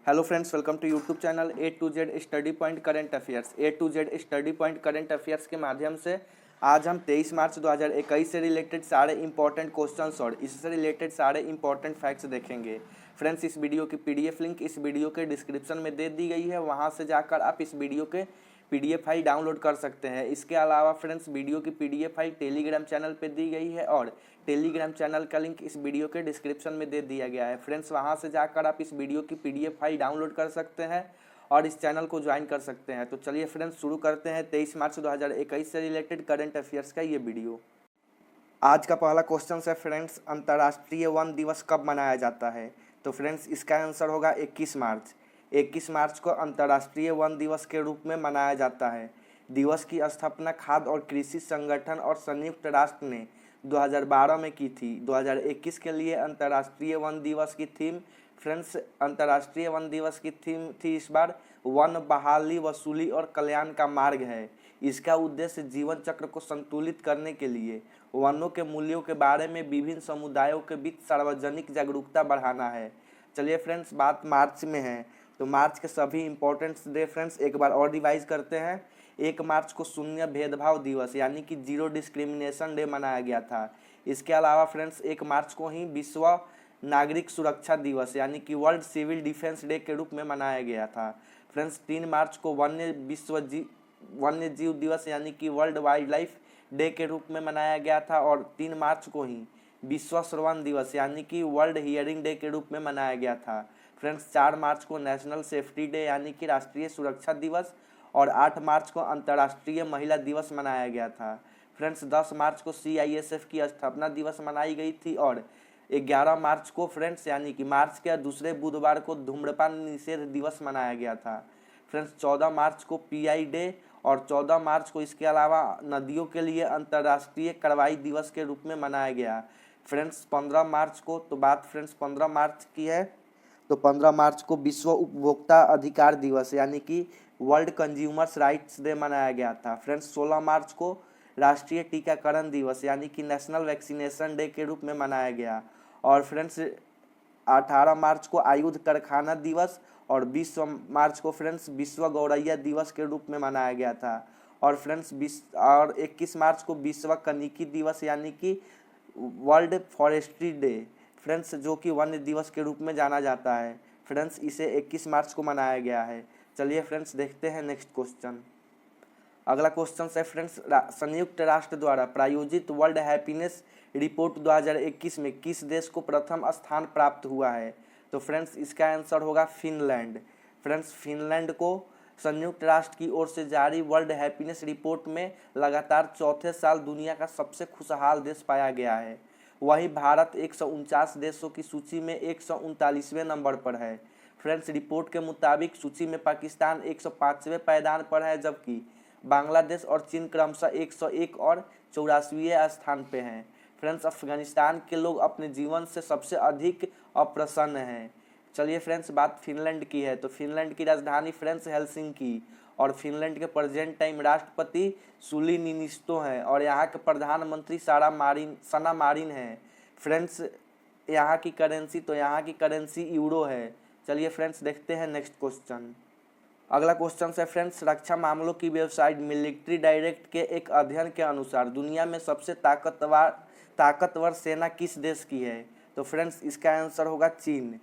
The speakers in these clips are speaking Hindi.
Hello friends, welcome to YouTube channel A to Z study point current affairs. A to Z study point current affairs के माध्यम से आज हम 23 मार्च 2021 से रिलेटेड सारे इंपॉर्टेंट क्वेश्चंस और इससे रिलेटेड सारे इंपॉर्टेंट फैक्ट्स देखेंगे। फ्रेंड्स, इस वीडियो की पीडीएफ लिंक इस वीडियो के डिस्क्रिप्शन में दे दी गई है, वहां से जाकर आप इस वीडियो के पीडीएफ फाइल डाउनलोड कर सकते हैं। इसके अलावा फ्रेंड्स, वीडियो की पीडीएफ फाइल टेलीग्राम चैनल पे दी गई है और टेलीग्राम चैनल का लिंक इस वीडियो के डिस्क्रिप्शन में दे दिया गया है। फ्रेंड्स, वहां से जाकर आप इस वीडियो की पीडीएफ फाइल डाउनलोड कर सकते हैं और इस चैनल को ज्वाइन कर सकते हैं। तो चलिए फ्रेंड्स, शुरू करते हैं 23 मार्च 2021 से रिलेटेड करंट अफेयर्स का ये वीडियो। आज का पहला क्वेश्चन है फ्रेंड्स, अंतर्राष्ट्रीय वन दिवस कब मनाया जाता है? तो फ्रेंड्स, इसका आंसर होगा 21 मार्च। 21 मार्च को अंतर्राष्ट्रीय वन दिवस के रूप में मनाया जाता है। दिवस की स्थापना खाद्य और कृषि संगठन और संयुक्त राष्ट्र ने 2012 में की थी। 2021 के लिए अंतर्राष्ट्रीय वन दिवस की थीम फ्रेंड्स, अंतर्राष्ट्रीय वन दिवस की थीम थी इस बार वन बहाली, वसूली और कल्याण का मार्ग है। इसका उद्देश्य जीवन चक्र को संतुलित करने के लिए वनों के मूल्यों के बारे में विभिन्न समुदायों के बीच सार्वजनिक जागरूकता बढ़ाना है। चलिए फ्रेंड्स, बात मार्च में है तो मार्च के सभी इंपॉर्टेंट डे फ्रेंड्स एक बार और रिवाइज करते हैं। 1 मार्च को शून्य भेदभाव दिवस यानी कि जीरो डिस्क्रिमिनेशन डे मनाया गया था। इसके अलावा फ्रेंड्स, 1 मार्च को ही विश्व नागरिक सुरक्षा दिवस यानी कि वर्ल्ड सिविल डिफेंस डे के रूप में मनाया गया था। फ्रेंड्स, 3 मार्च को वन्य जीव दिवस यानी कि वर्ल्ड वाइल्ड लाइफ डे के रूप में मनाया गया था और 3 मार्च को ही विश्व श्रवण दिवस यानी कि वर्ल्ड हियरिंग डे के रूप में मनाया गया था। फ्रेंड्स, 4 मार्च को नेशनल सेफ्टी डे यानी कि राष्ट्रीय सुरक्षा दिवस और 8 मार्च को अंतर्राष्ट्रीय महिला दिवस मनाया गया था। फ्रेंड्स, 10 मार्च को CISF की स्थापना दिवस मनाई गई थी और 11 मार्च को फ्रेंड्स यानी कि मार्च के दूसरे बुधवार को धूम्रपान निषेध दिवस मनाया गया था। फ्रेंड्स, 14 मार्च को PI डे और 14 मार्च को इसके अलावा नदियों के लिए अंतर्राष्ट्रीय कार्रवाई दिवस के रूप में मनाया गया। फ्रेंड्स, 15 मार्च को तो बात फ्रेंड्स 15 मार्च की है तो 15 मार्च को विश्व उपभोक्ता अधिकार दिवस यानी कि वर्ल्ड कंज्यूमर्स राइट्स डे मनाया गया था। फ्रेंड्स, 16 मार्च को राष्ट्रीय टीकाकरण दिवस यानी कि नेशनल वैक्सीनेशन डे के रूप में मनाया गया और फ्रेंड्स 18 मार्च को आयुध कारखाना दिवस और 20 मार्च को फ्रेंड्स विश्व गौरैया दिवस के रूप में मनाया गया था और फ्रेंड्स 21 मार्च को विश्व कनिकी दिवस यानी कि वर्ल्ड फॉरेस्ट्री डे फ्रेंड्स, जो कि वन्य दिवस के रूप में जाना जाता है। फ्रेंड्स, इसे 21 मार्च को मनाया गया है। चलिए फ्रेंड्स, देखते हैं नेक्स्ट क्वेश्चन। अगला क्वेश्चन है फ्रेंड्स, संयुक्त राष्ट्र द्वारा प्रायोजित वर्ल्ड हैप्पीनेस रिपोर्ट 2021 में किस देश को प्रथम स्थान प्राप्त हुआ है? तो फ्रेंड्स, इसका आंसर होगा फिनलैंड। फ्रेंड्स, फिनलैंड को संयुक्त राष्ट्र की ओर से जारी वर्ल्ड हैप्पीनेस रिपोर्ट में लगातार चौथे साल दुनिया का सबसे खुशहाल देश पाया गया है। वहीं भारत 149 देशों की सूची में 139वें नंबर पर है। फ्रेंड्स, रिपोर्ट के मुताबिक सूची में पाकिस्तान 105वें पायदान पर है, जबकि बांग्लादेश और चीन क्रमशः 101 और 84वें स्थान पे हैं। फ्रेंड्स, अफगानिस्तान के लोग अपने जीवन से सबसे अधिक अप्रसन्न हैं। चलिए फ्रेंड्स, बात फिनलैंड की है तो फिनलैंड की राजधानी फ्रेंड्स हेलसिंकी और फिनलैंड के प्रेजेंट टाइम राष्ट्रपति सुली निनिस्तो हैं और यहाँ के प्रधानमंत्री सना मारिन हैं। फ्रेंड्स, यहाँ की करेंसी यूरो है। चलिए फ्रेंड्स, देखते हैं नेक्स्ट क्वेश्चन। अगला क्वेश्चन है फ्रेंड्स, रक्षा मामलों की वेबसाइट मिलिट्री डायरेक्ट के एक अध्ययन के अनुसार दुनिया में सबसे ताकतवर सेना किस देश की है? तो फ्रेंड्स, इसका आंसर होगा चीन।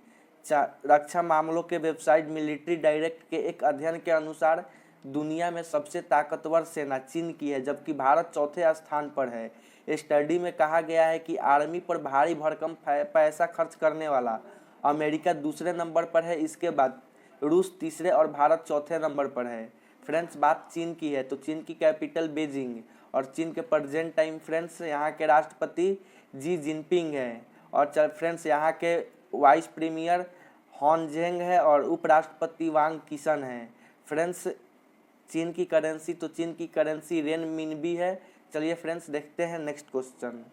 रक्षा मामलों के वेबसाइट मिलिट्री डायरेक्ट के एक अध्ययन के अनुसार दुनिया में सबसे ताकतवर सेना चीन की है, जबकि भारत चौथे स्थान पर है। स्टडी में कहा गया है कि आर्मी पर भारी भरकम पैसा खर्च करने वाला अमेरिका दूसरे नंबर पर है, इसके बाद रूस तीसरे और भारत चौथे नंबर पर है। फ्रेंड्स, बात चीन की है तो चीन की कैपिटल बीजिंग और चीन के प्रेजेंट टाइम फ्रेंड्स यहाँ के राष्ट्रपति जी जिनपिंग है और फ्रेंड्स यहाँ के वाइस प्रीमियर हॉनजेंग है और उपराष्ट्रपति वांग किशन है। फ्रेंड्स, चीन की करेंसी रेन मिनबी है। चलिए फ्रेंड्स, देखते हैं नेक्स्ट क्वेश्चन।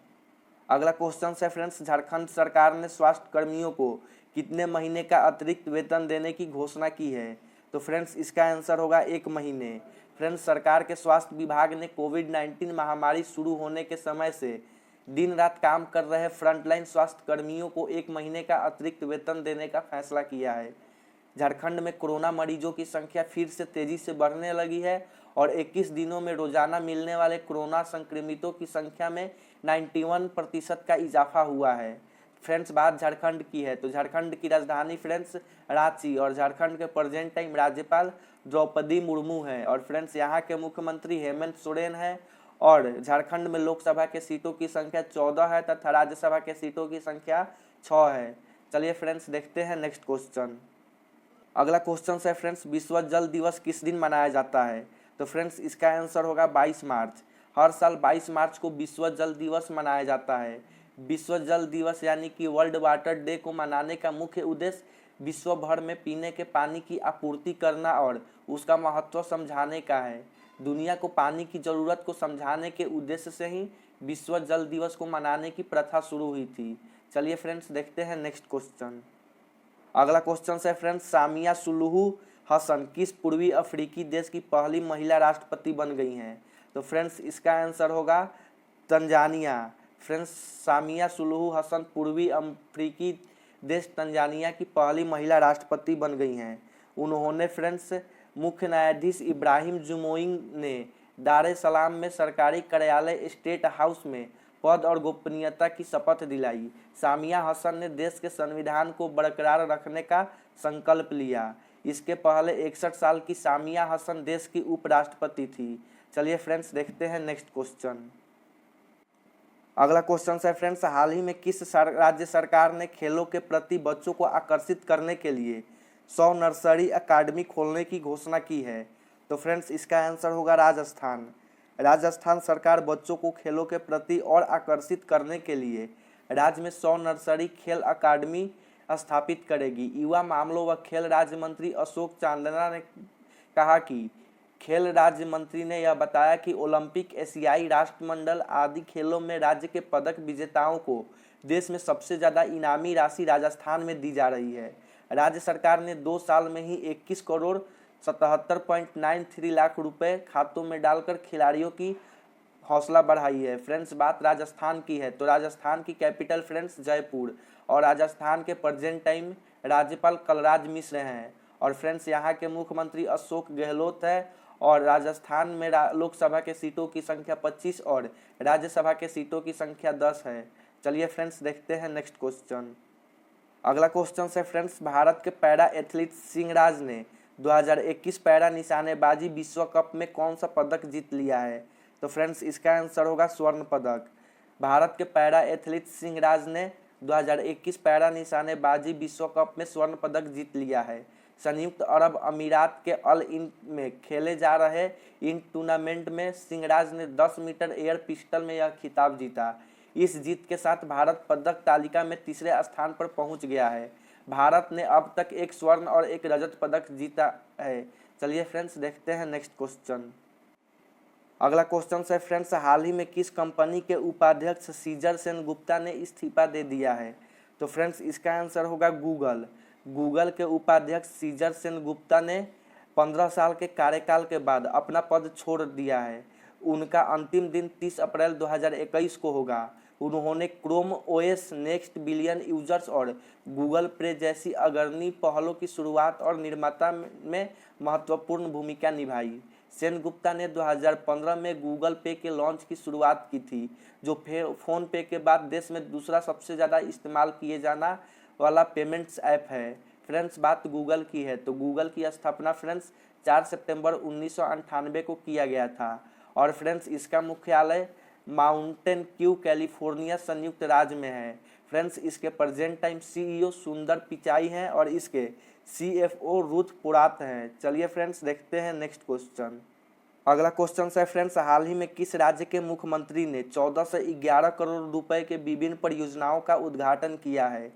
अगला क्वेश्चन है फ्रेंड्स, झारखंड सरकार ने स्वास्थ्य कर्मियों को कितने महीने का अतिरिक्त वेतन देने की घोषणा की है? तो फ्रेंड्स, इसका आंसर होगा 1 महीने। फ्रेंड्स, सरकार के स्वास्थ्य विभाग ने कोविड-19 महामारी शुरू होने के समय से दिन रात काम कर रहे फ्रंटलाइन स्वास्थ्य कर्मियों को 1 महीने का अतिरिक्त वेतन देने का फैसला किया है। झारखंड में कोरोना मरीजों की संख्या फिर से तेजी से बढ़ने लगी है और 21 दिनों में रोजाना मिलने वाले कोरोना संक्रमितों की संख्या में 91% का इजाफा हुआ है। फ्रेंड्स बात झारखंड की है तो झारखंड की राजधानी फ्रेंड्स रांची और झारखंड के प्रेजेंट टाइम राज्यपाल द्रौपदी मुर्मू है और फ्रेंड्स यहाँ के मुख्यमंत्री हेमंत सोरेन है और झारखंड में लोकसभा के सीटों की संख्या 14 है तथा राज्यसभा के सीटों की संख्या 6 है। चलिए फ्रेंड्स देखते हैं नेक्स्ट क्वेश्चन। अगला क्वेश्चन है फ्रेंड्स, विश्व जल दिवस किस दिन मनाया जाता है? तो फ्रेंड्स इसका आंसर होगा 22 मार्च। हर साल 22 मार्च को विश्व जल दिवस मनाया जाता है। विश्व जल दिवस यानी कि वर्ल्ड वाटर डे को मनाने का मुख्य उद्देश्य विश्व भर में पीने के पानी की आपूर्ति करना और उसका महत्व समझाने का है। दुनिया को पानी की ज़रूरत को समझाने के उद्देश्य से ही विश्व जल दिवस को मनाने की प्रथा शुरू हुई थी। चलिए फ्रेंड्स देखते हैं नेक्स्ट क्वेश्चन। अगला क्वेश्चन है फ्रेंड्स, सामिया सुलूहू हसन किस पूर्वी अफ्रीकी देश की पहली महिला राष्ट्रपति बन गई हैं? तो फ्रेंड्स इसका आंसर होगा Tanzania. Friends Samia Suluhu Hassan पूर्वी अफ्रीकी देश तंजानिया की पहली महिला राष्ट्रपति बन गई हैं। उन्होंने फ्रेंड्स मुख्य न्यायाधीश इब्राहिम जुमोइंग ने दार एस सलाम में सरकारी कार्यालय स्टेट हाउस में पद और गोपनीयता की शपथ दिलाई। सामिया हसन ने देश के संविधान को बरकरार रखने का संकल्प लिया। इसके पहले 61 साल की सामिया हसन देश की उपराष्ट्रपति थी। चलिए फ्रेंड्स देखते हैं नेक्स्ट क्वेश्चन। अगला क्वेश्चन है फ्रेंड्स, हाल ही में किस राज्य सरकार ने खेलों के प्रति बच्चों को आकर्षित करने के लिए 100 नर्सरी अकादमी खोलने की घोषणा की है? तो फ्रेंड्स इसका आंसर होगा राजस्थान। राजस्थान सरकार बच्चों को खेलों के प्रति और आकर्षित करने के लिए राज्य में 100 नर्सरी खेल अकादमी स्थापित करेगी। युवा मामलों व खेल राज्य मंत्री अशोक चांदना ने कहा कि खेल राज्य मंत्री ने यह बताया कि ओलंपिक, एशियाई राष्ट्रमंडल आदि खेलों में राज्य के पदक विजेताओं को देश में सबसे ज़्यादा इनामी राशि राजस्थान में दी जा रही है। राज्य सरकार ने 2 साल में ही 21 करोड़ 77.93 लाख रुपए खातों में डालकर खिलाड़ियों की हौसला बढ़ाई है। फ्रेंड्स बात राजस्थान की है तो राजस्थान की कैपिटल फ्रेंड्स जयपुर और राजस्थान के प्रेजेंट टाइम राज्यपाल कलराज मिश्र हैं और फ्रेंड्स यहाँ के मुख्यमंत्री अशोक गहलोत है और राजस्थान में लोकसभा के सीटों की संख्या 25 और राज्यसभा के सीटों की संख्या 10 है। चलिए फ्रेंड्स देखते हैं नेक्स्ट क्वेश्चन। अगला क्वेश्चन है फ्रेंड्स, भारत के पैरा एथलीट सिंहराज ने 2021 पैरा निशानेबाजी विश्व कप में कौन सा पदक जीत लिया है? तो फ्रेंड्स इसका आंसर होगा स्वर्ण पदक। भारत के पैरा एथलीट सिंहराज ने 2021 पैरा निशानेबाजी विश्व कप में स्वर्ण पदक जीत लिया है। संयुक्त अरब अमीरात के अल इन में खेले जा रहे इन टूर्नामेंट में सिंहराज ने 10 मीटर एयर पिस्टल में यह खिताब जीता। इस जीत के साथ भारत पदक तालिका में तीसरे स्थान पर पहुंच गया है। भारत ने अब तक एक स्वर्ण और एक रजत पदक जीता है। चलिए फ्रेंड्स देखते हैं नेक्स्ट क्वेश्चन। अगला क्वेश्चन है फ्रेंड्स, हाल ही में किस कंपनी के उपाध्यक्ष सीजर सेनगुप्ता ने इस्तीफा दे दिया है? तो फ्रेंड्स इसका आंसर होगा गूगल। गूगल के उपाध्यक्ष सीजर सेनगुप्ता ने 15 साल के कार्यकाल के बाद अपना पद छोड़ दिया है। उनका अंतिम दिन 30 अप्रैल 2021 को होगा। उन्होंने Chrome OS, next billion users और गूगल प्ले जैसी अग्रणी पहलों की शुरुआत और निर्माता में महत्वपूर्ण भूमिका निभाई। सेनगुप्ता ने 2015 में गूगल पे के लॉन्च की शुरुआत की थी, जो फ़ोन पे के बाद देश में दूसरा सबसे ज़्यादा इस्तेमाल किए जाना वाला पेमेंट्स ऐप है। फ्रेंड्स बात गूगल की है तो गूगल की स्थापना फ्रेंड्स 4 सितंबर 1998 को किया गया था और फ्रेंड्स इसका मुख्यालय माउंटेन क्यू, कैलिफोर्निया, संयुक्त राज्य में है। फ्रेंड्स इसके प्रेजेंट टाइम सीईओ सुंदर पिचाई हैं और इसके सीएफओ रुथ पुरात हैं। चलिए फ्रेंड्स देखते हैं नेक्स्ट क्वेश्चन। अगला क्वेश्चन है फ्रेंड्स, हाल ही में किस राज्य के मुख्यमंत्री ने 14 से 11 करोड़ रुपए के विभिन्न परियोजनाओं का उद्घाटन किया है?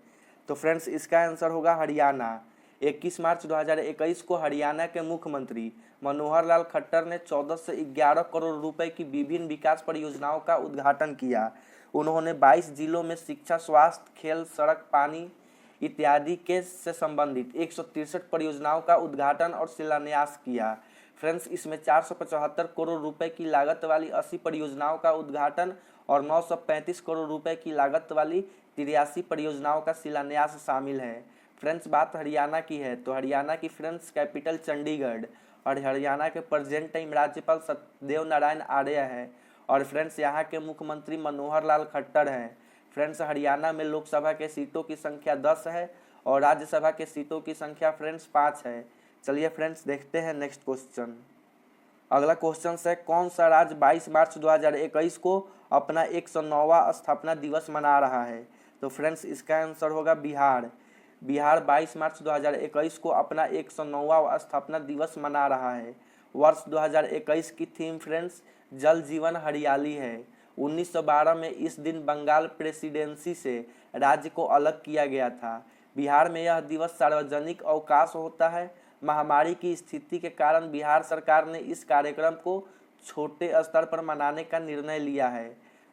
तो फ्रेंड्स इसका आंसर होगा हरियाणा। 21 मार्च 2021 को हरियाणा के मुख्यमंत्री मनोहर लाल खट्टर ने 14 से 11 करोड़ रुपए की विभिन्न विकास परियोजनाओं का उद्घाटन किया। उन्होंने 22 जिलों में शिक्षा, स्वास्थ्य, खेल, सड़क, पानी इत्यादि के से संबंधित 163 परियोजनाओं का उद्घाटन और शिलान्यास किया। फ्रेंड्स इसमें 475 करोड़ रुपए की लागत वाली 80 परियोजनाओं का उद्घाटन और 935 करोड़ रुपए की लागत वाली 83 परियोजनाओं का शिलान्यास शामिल है। फ्रेंड्स बात हरियाणा की है तो हरियाणा की फ्रेंड्स कैपिटल चंडीगढ़ और हरियाणा के प्रेजेंट टाइम राज्यपाल सत्यदेव नारायण आर्य है और फ्रेंड्स यहाँ के मुख्यमंत्री मनोहर लाल खट्टर हैं। फ्रेंड्स हरियाणा में लोकसभा के सीटों की संख्या 10 है और राज्यसभा के सीटों की संख्या फ्रेंड्स 5 है। चलिए फ्रेंड्स देखते हैं नेक्स्ट क्वेश्चन। अगला क्वेश्चन है कौन सा राज्य 22 मार्च 2021 को अपना 109वां स्थापना दिवस मना रहा है? तो फ्रेंड्स इसका आंसर होगा बिहार। बिहार 22 मार्च 2021 को अपना 109वां स्थापना दिवस मना रहा है। वर्ष 2021 की थीम फ्रेंड्स जल जीवन हरियाली है। 1912 में इस दिन बंगाल प्रेसिडेंसी से राज्य को अलग किया गया था। बिहार में यह दिवस सार्वजनिक अवकाश होता है। महामारी की स्थिति के कारण बिहार सरकार ने इस कार्यक्रम को छोटे स्तर पर मनाने का निर्णय लिया है।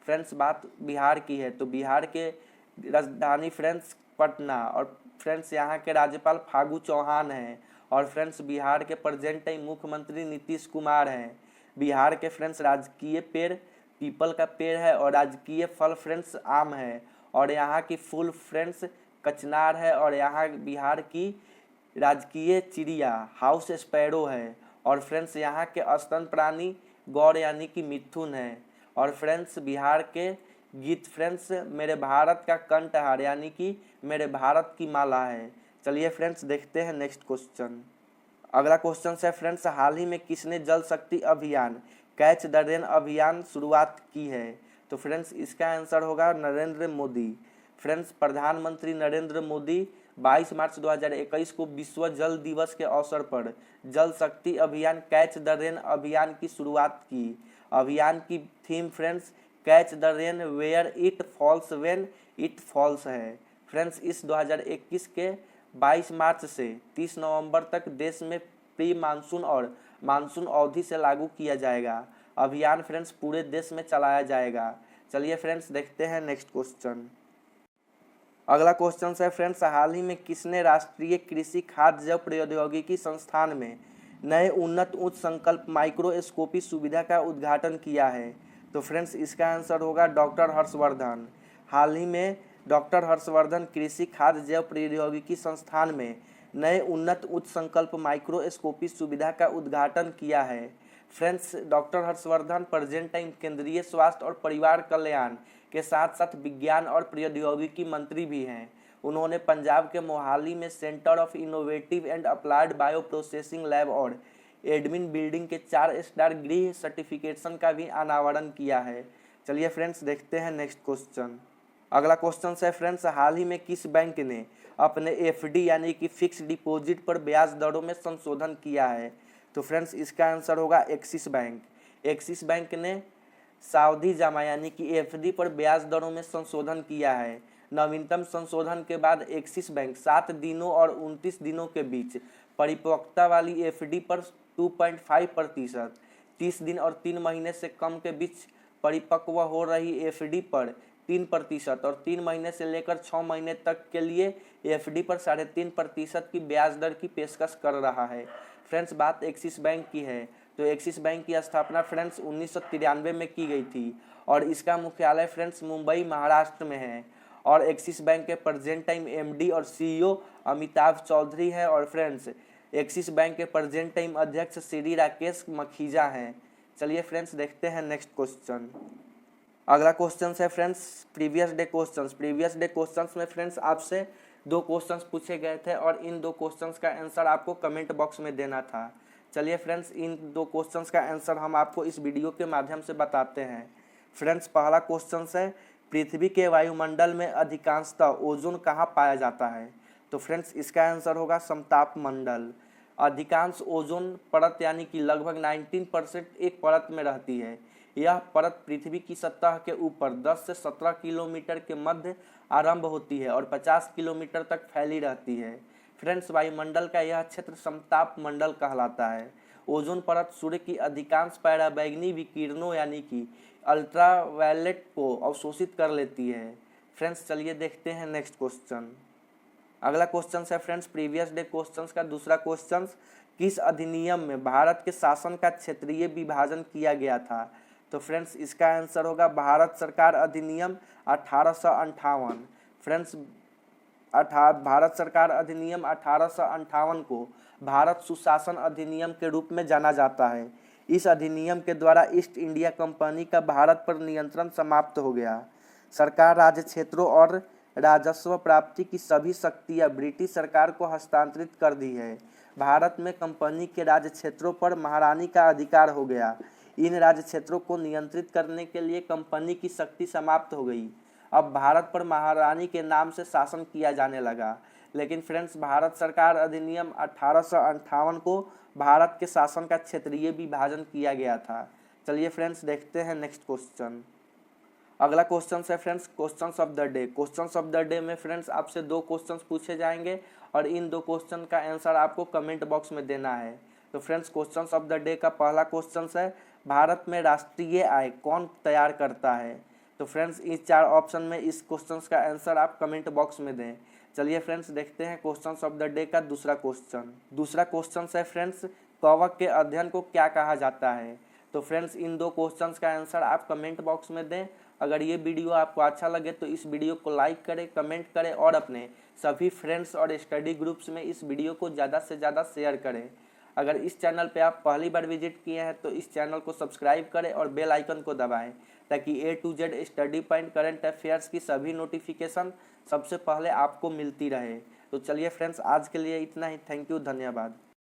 फ्रेंड्स बात बिहार की है तो बिहार के राजधानी फ्रेंड्स पटना और फ्रेंड्स यहाँ के राज्यपाल फागू चौहान हैं और फ्रेंड्स बिहार के प्रेजेंट टाइम मुख्यमंत्री नीतीश कुमार हैं। बिहार के फ्रेंड्स राजकीय पेड़ पीपल का पेड़ है और राजकीय फल फ्रेंड्स आम है और यहाँ की फूल फ्रेंड्स कचनार है और यहाँ बिहार की राजकीय चिड़िया हाउस स्पैरो है और फ्रेंड्स यहाँ के स्तन प्राणी गौर यानी कि मिथुन है और फ्रेंड्स बिहार के गीत फ्रेंड्स मेरे भारत का कंठहार यानी कि मेरे भारत की माला है। चलिए फ्रेंड्स देखते हैं नेक्स्ट क्वेश्चन। अगला क्वेश्चन है फ्रेंड्स हाल ही में किसने जल शक्ति अभियान कैच द रेन अभियान शुरुआत की है? तो फ्रेंड्स इसका आंसर होगा नरेंद्र मोदी। फ्रेंड्स प्रधानमंत्री नरेंद्र मोदी 22 मार्च 2021 को विश्व जल दिवस के अवसर पर जल शक्ति अभियान कैच द रेन अभियान की शुरुआत की। अभियान की theme friends catch the rain where it falls when it falls है। फ्रेंड्स इस 2021 के 22 मार्च से 30 नवंबर तक देश में प्री मानसून और मानसून अवधि से लागू किया जाएगा। अभियान फ्रेंड्स पूरे देश में चलाया जाएगा। चलिए फ्रेंड्स देखते हैं नेक्स्ट क्वेश्चन। अगला क्वेश्चन है फ्रेंड्स हाल ही में किसने राष्ट्रीय कृषि खाद्य जैव प्रौद्योगिकी संस्थान में नए उन्नत उच्च संकल्प माइक्रोस्कोपी सुविधा का उद्घाटन किया है? तो फ्रेंड्स इसका आंसर होगा डॉक्टर हर्षवर्धन। हाल ही में डॉक्टर हर्षवर्धन कृषि खाद्य जैव प्रौद्योगिकी संस्थान में नए उन्नत उच्च संकल्प माइक्रोस्कोपी सुविधा का उद्घाटन किया है। Friends doctor Harshvardhan present time केंद्रीय स्वास्थ्य और परिवार कल्याण के साथ साथ विज्ञान और प्रौद्योगिकी मंत्री भी हैं। उन्होंने पंजाब के मोहाली में centre of innovative and applied bio processing lab और एडमिन बिल्डिंग के 4 स्टार गृह सर्टिफिकेशन का भी अनावरण किया है। चलिए फ्रेंड्स देखते हैं नेक्स्ट क्वेश्चन। अगला क्वेश्चन है फ्रेंड्स हाल ही में किस बैंक ने अपने एफडी यानी कि फिक्स डिपॉजिट पर ब्याज दरों में संशोधन किया है? तो फ्रेंड्स इसका आंसर होगा एक्सिस बैंक। एक्सिस बैंक ने सावधि जमा यानी कि एफडी पर ब्याज दरों में संशोधन किया है। नवीनतम संशोधन के बाद एक्सिस बैंक 7 दिनों और 29 दिनों के बीच परिपक्वता वाली एफडी पर 2.5%, 30 दिन और 3 महीने से कम के बीच परिपक्व हो रही एफडी पर 3% और 3 महीने से लेकर 6 महीने तक के लिए एफडी पर 3.5% की ब्याज दर की पेशकश कर रहा है। फ्रेंड्स बात एक्सिस बैंक की है तो एक्सिस बैंक की स्थापना फ्रेंड्स 1993 में की गई थी और इसका मुख्यालय फ्रेंड्स मुंबई महाराष्ट्र में है और एक्सिस बैंक के प्रेजेंट टाइम एमडी और सीईओ अमिताभ चौधरी है और फ्रेंड्स एक्सिस बैंक के प्रेजेंट टाइम अध्यक्ष श्री राकेश मखीजा हैं। चलिए फ्रेंड्स देखते हैं नेक्स्ट क्वेश्चन। अगला क्वेश्चन है फ्रेंड्स प्रीवियस डे क्वेश्चंस में फ्रेंड्स आपसे 2 क्वेश्चंस पूछे गए थे और इन 2 क्वेश्चंस का आंसर आपको कमेंट बॉक्स में देना था। चलिए फ्रेंड्स इन 2 क्वेश्चंस का आंसर हम आपको इस वीडियो के माध्यम से बताते हैं। फ्रेंड्स पहला क्वेश्चन है पृथ्वी के वायुमंडल में अधिकांशतः ओजोन कहाँ पाया जाता है? तो फ्रेंड्स इसका आंसर होगा समताप मंडल। अधिकांश ओजोन परत यानी कि लगभग 19% एक परत में रहती है। यह परत पृथ्वी की सतह के ऊपर 10 से 17 किलोमीटर के मध्य आरंभ होती है और 50 किलोमीटर तक फैली रहती है। फ्रेंड्स वायुमंडल का यह क्षेत्र समताप मंडल कहलाता है। ओजोन परत सूर्य की अधिकांश पराबैंगनी विकिरणों यानी कि अल्ट्रावायलेट को अवशोषित कर लेती है। फ्रेंड्स चलिए देखते हैं नेक्स्ट क्वेश्चन। अगला क्वेश्चन है फ्रेंड्स प्रीवियस डे क्वेश्चंस का दूसरा क्वेश्चन किस अधिनियम में भारत के शासन का क्षेत्रीय विभाजन किया गया था? तो फ्रेंड्स इसका आंसर होगा भारत सरकार अधिनियम 1858। फ्रेंड्स भारत सरकार अधिनियम 1858 को भारत सुशासन अधिनियम के रूप में जाना जाता है। इस अधिनियम के द्वारा ईस्ट इंडिया कंपनी का भारत पर नियंत्रण समाप्त हो गया। सरकार राज्य क्षेत्रों और राजस्व प्राप्ति की सभी शक्तियां ब्रिटिश सरकार को हस्तांतरित कर दी है। भारत में कंपनी के राज्य क्षेत्रों पर महारानी का अधिकार हो गया। इन राज्य क्षेत्रों को नियंत्रित करने के लिए कंपनी की शक्ति समाप्त हो गई। अब भारत पर महारानी के नाम से शासन किया जाने लगा। लेकिन फ्रेंड्स, भारत सरकार अधिनियम 1858 को भारत के शासन का क्षेत्रीय विभाजन किया गया था। चलिए फ्रेंड्स, देखते हैं नेक्स्ट क्वेश्चन। अगला क्वेश्चन है friends questions of the day. Questions of the day में फ्रेंड्स आपसे 2 क्वेश्चंस पूछे जाएंगे और इन 2 क्वेश्चन का आंसर आपको कमेंट बॉक्स में देना है। तो friends, questions of the day का पहला क्वेश्चन है, भारत में राष्ट्रीय आय कौन तैयार करता है? तो फ्रेंड्स, इस 4 ऑप्शन में इस क्वेश्चन का आंसर आप कमेंट बॉक्स में दें। चलिए फ्रेंड्स, देखते हैं क्वेश्चंस ऑफ द डे का दूसरा क्वेश्चन। दूसरा क्वेश्चन है फ्रेंड्स, कवक के अध्ययन को क्या कहा जाता है? तो फ्रेंड्स, इन 2 क्वेश्चंस का आंसर आप कमेंट बॉक्स में दें। अगर ये वीडियो आपको अच्छा लगे तो इस वीडियो को लाइक करें, कमेंट करें और अपने सभी फ्रेंड्स और स्टडी ग्रुप्स में इस वीडियो को ज़्यादा से ज़्यादा शेयर करें। अगर इस चैनल पे आप पहली बार विजिट किए हैं तो इस चैनल को सब्सक्राइब करें और बेल आइकन को दबाएं ताकि A to Z study point current affairs की सभी नोटिफिकेशन सबसे पहले आपको मिलती रहे। तो चलिए फ्रेंड्स, आज के लिए इतना ही। थैंक यू, धन्यवाद।